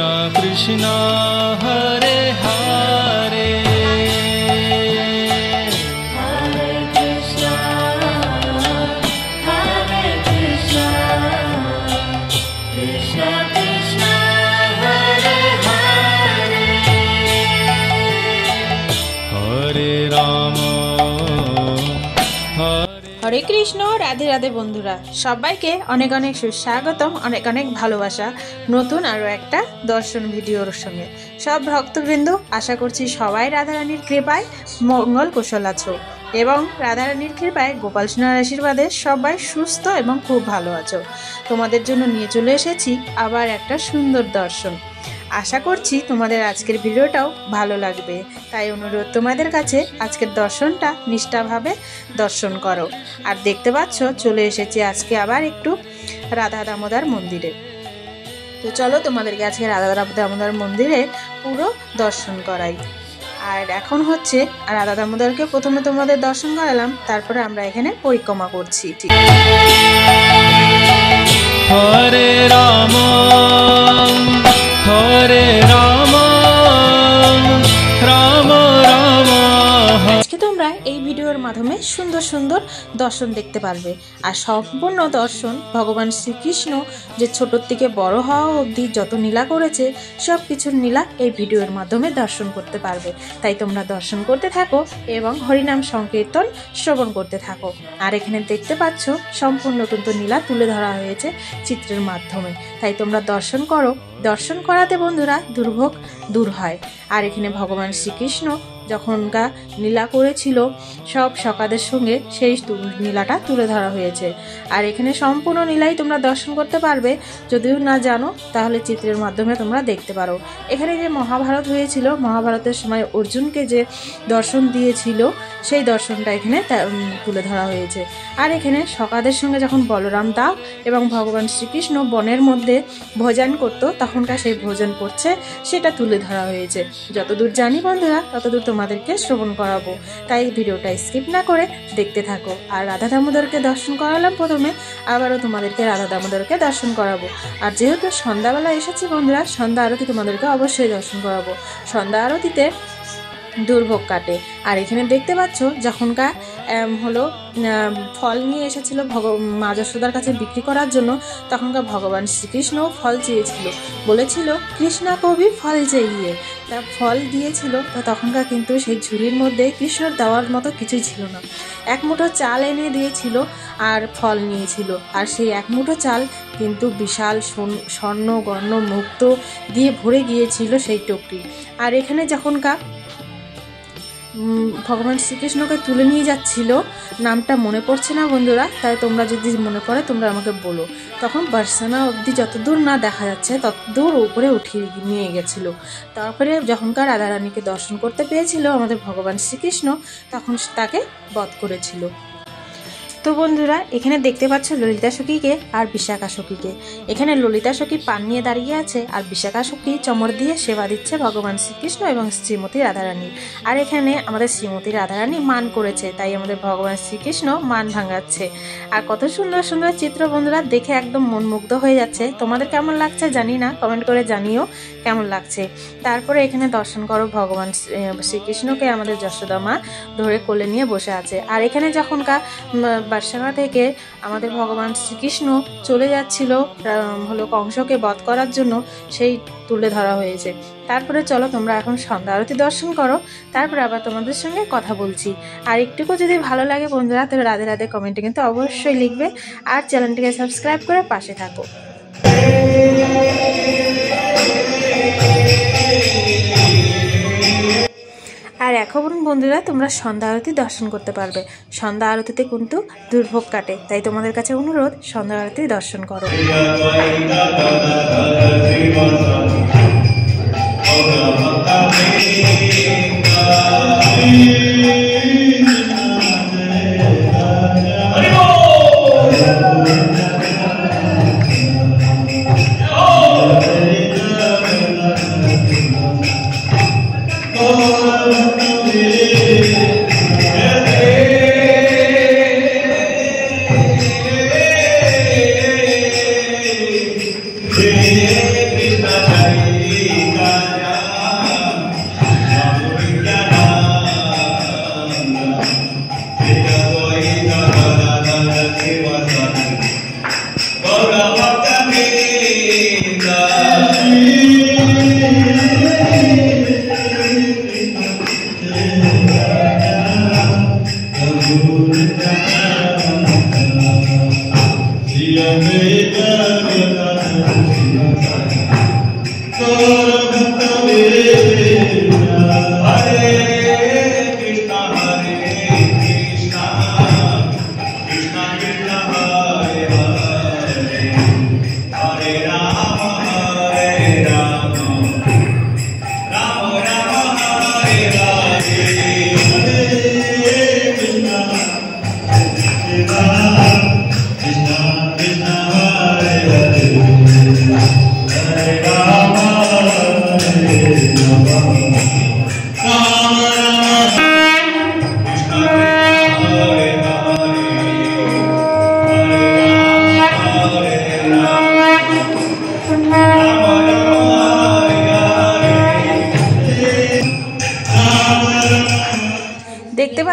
कृष्ण हरे हरे हरे कृष्ण राधे राधे बंधुरा सबाइके अनेक अनेक सुस्वागतम अनेक अनेक भालोबासा नतून आरो एकटा दर्शन भिडियोर संगे सब भक्तबृंद आशा करछि सबाई राधारानीर कृपाय मंगल कुशल आछो एवं राधारानीर कृपाय गोपाल सोनार आशीर्वादे सबाई सुस्थ एवं खूब भालो आछो। तोमादेर जोन्नो निये चले एसेछि आबार एकटा सुंदर दर्शन। आशा करछि तुम्हादेर आजकेर भिडियोटाও भालो लागबे, ताई अनुरोध तुम्हादेर काछे आजकेर दर्शनटा निष्ठाभावे दर्शन करो। और देखते पाচ্ছো चले एसेछि आजके आबार एकटू राधा दामोदर मंदिरे। तो चलो तुम्हादेरके आजके राधा दामोदर मंदिरे पुरो दर्शन कराई। और एखन होच्छे राधा दामोदरके प्रथमे तुम्हादेर दर्शन करालाम, तारपरे आमरा एखाने परिक्रमा करछि। हरे राम हरे राम राम राम। আজকে তোমরা এই ভিডিওর মাধ্যমে সুন্দর সুন্দর দর্শন দেখতে পারবে। আর সম্পূর্ণ দর্শন ভগবান শ্রীকৃষ্ণ যে ছোট থেকে বড় হওয়া অবধি যত নীলা করেছে সব কিছুর নীলা এই ভিডিওর মাধ্যমে দর্শন করতে পারবে। তাই তোমরা দর্শন করতে থাকো এবং হরিনাম সংকীর্তন শ্রবণ করতে থাকো। আর এখানে দেখতে পাচ্ছ সম্পূর্ণ কিন্তু নীলা তুলে ধরা হয়েছে চিত্রের মাধ্যমে। তাই তোমরা দর্শন করো। দর্শন করাতে বন্ধুরা দুর্ভোগ দূর হয়। আর এখানে ভগবান শ্রীকৃষ্ণ যখনকার নীলা করেছিল সব সখাদের সঙ্গে সেই নীলাটা তুলে ধরা হয়েছে। আর এখানে সম্পূর্ণ নীলাই তোমরা দর্শন করতে পারবে। যদিও না জানো তাহলে চিত্রের মাধ্যমে তোমরা দেখতে পারো। এখানে যে মহাভারত হয়েছিল, মহাভারতের সময় অর্জুনকে যে দর্শন দিয়েছিল সেই দর্শনটা এখানে তুলে ধরা হয়েছে। আর এখানে সখাদের সঙ্গে যখন বলরাম দাও এবং ভগবান শ্রীকৃষ্ণ বনের মধ্যে ভোজন করতো তখনকার সেই ভোজন করছে সেটা তুলে ধরা হয়েছে। যতদূর জানি বন্ধুরা ততদূর তোমাদেরকে শ্রবণ করাবো, তাই ভিডিওটা স্কিপ না করে দেখতে থাকো। আর রাধা দামোদরকে দর্শন করালাম প্রথমে, আবারও তোমাদেরকে রাধা দামোদরকে দর্শন করাবো। আর যেহেতু সন্ধ্যাবেলা এসেছি বন্ধুরা, সন্ধ্যা আরতি তোমাদেরকে অবশ্যই দর্শন করাবো। সন্ধ্যা আরতিতে দুর্ভোগ কাটে। আর এখানে দেখতে পাচ্ছ যখনকার হলো ফল নিয়ে এসেছিল মা যশোদার কাছে বিক্রি করার জন্য, তখনকার ভগবান শ্রীকৃষ্ণ ফল চেয়েছিল, বলেছিল কৃষ্ণা কবি ফল চাইয়ে, তা ফল দিয়েছিল। তো তখনকার কিন্তু সেই ঝুড়ির মধ্যে কৃষ্ণর দেওয়ার মতো কিছুই ছিল না। এক মুঠো চাল এনে দিয়েছিল আর ফল নিয়েছিল। আর সেই এক মুঠো চাল কিন্তু বিশাল স্বর্ণ গর্ণ মুক্ত দিয়ে ভরে গিয়েছিল সেই টোকরি। আর এখানে যখনকার ভগবান শ্রীকৃষ্ণকে তুলে নিয়ে যাচ্ছিল, নামটা মনে পড়ছে না বন্ধুরা, তাই তোমরা যদি মনে পড়ে তোমরা আমাকে বলো। তখন বার্সানা অবধি যতদূর না দেখা যাচ্ছে ততদূর উপরে উঠিয়ে নিয়ে গেছিল। তারপরে যখনকার রাধারানীকে দর্শন করতে পেয়েছিল আমাদের ভগবান শ্রীকৃষ্ণ, তখন তাকে বধ করেছিল। তো বন্ধুরা এখানে দেখতে পাচ্ছ ললিতা সখীকে আর বিশাখা সখীকে। এখানে ললিতা সখী পান নিয়ে দাঁড়িয়ে আছে আর বিশাখা সখী চমর দিয়ে সেবা দিচ্ছে ভগবান শ্রীকৃষ্ণ এবং শ্রীমতী রাধারানী। আর এখানে আমাদের শ্রীমতী রাধারানী মান করেছে, তাই আমাদের ভগবান শ্রীকৃষ্ণ মান ভাঙাচ্ছে। আর কত সুন্দর সুন্দর চিত্র বন্ধুরা, দেখে একদম মনমুগ্ধ হয়ে যাচ্ছে। তোমাদের কেমন লাগছে জানি না, কমেন্ট করে জানিও কেমন লাগছে। তারপরে এখানে দর্শন করো ভগবান শ্রীকৃষ্ণকে আমাদের যশোদা মা ধরে কোলে নিয়ে বসে আছে। আর এখানে যখনকার বার্সানা থেকে আমাদের ভগবান শ্রীকৃষ্ণ চলে যাচ্ছিল হলো কংসকে বধ করার জন্য, সেই তুলে ধরা হয়েছে। তারপরে চলো তোমরা এখন সন্ধ্যা আরতি দর্শন করো, তারপরে আবার তোমাদের সঙ্গে কথা বলছি। আর একটুকু যদি ভালো লাগে বন্ধুরা তাহলে রাধে রাধে কমেন্টে কিন্তু অবশ্যই লিখবে আর চ্যানেলটিকে সাবস্ক্রাইব করে পাশে থাকো। আর এখন বন্ধুরা তোমরা সন্ধ্যা আরতি দর্শন করতে পারবে। সন্ধ্যা আরতিতে কিন্তু দুর্ভোগ কাটে, তাই তোমাদের কাছে অনুরোধ সন্ধ্যা আরতি দর্শন করো।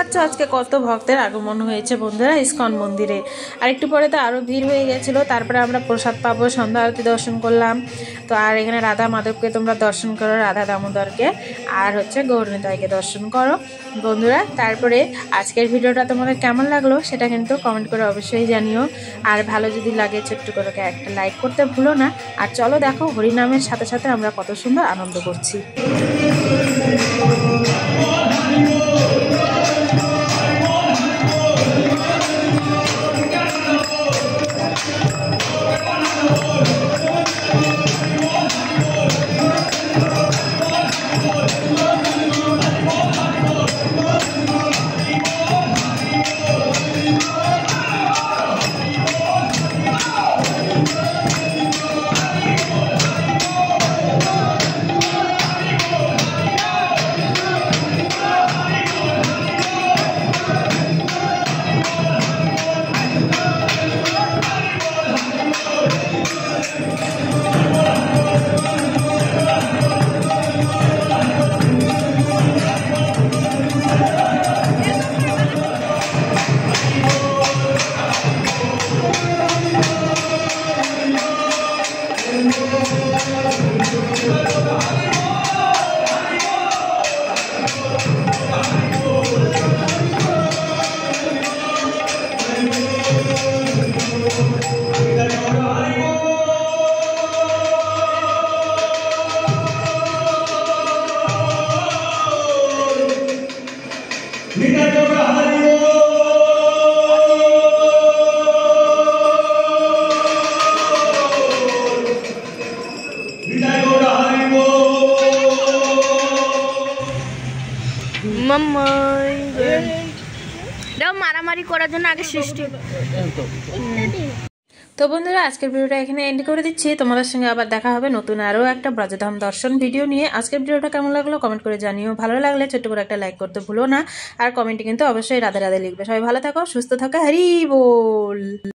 পাচ্ছ আজকে কত ভক্তের আগমন হয়েছে বন্ধুরা ইস্কন মন্দিরে। আর একটু পরে তো আরও ভিড় হয়ে গেছিলো। তারপরে আমরা প্রসাদ পাবো, সন্ধ্যা আরতি দর্শন করলাম। তো আর এখানে রাধা মাধবকে তোমরা দর্শন করো, রাধা দামোদরকে, আর হচ্ছে গৌরনিতাইকে দর্শন করো বন্ধুরা। তারপরে আজকের ভিডিওটা তোমাদের কেমন লাগলো সেটা কিন্তু কমেন্ট করে অবশ্যই জানিও। আর ভালো যদি লাগে ছোট্ট করে একটা লাইক করতে ভুলো না। আর চলো দেখো হরিনামের সাথে সাথে আমরা কত সুন্দর আনন্দ করছি। মারামারি করার জন্য আগে সৃষ্টি। তো বন্ধুরা আজকের ভিডিওটা এখানে এন্ড করে দিচ্ছি। তোমাদের সঙ্গে আবার দেখা হবে নতুন আরও একটা ব্রজধাম দর্শন ভিডিও নিয়ে। আজকের ভিডিওটা কেমন লাগলো কমেন্ট করে জানিও। ভালো লাগলে ছোট্ট করে একটা লাইক করতে ভুলো না। আর কমেন্টে কিন্তু অবশ্যই রাধে রাধে লিখবে। সবাই ভালো থাকো, সুস্থ থাকো, হরি বল।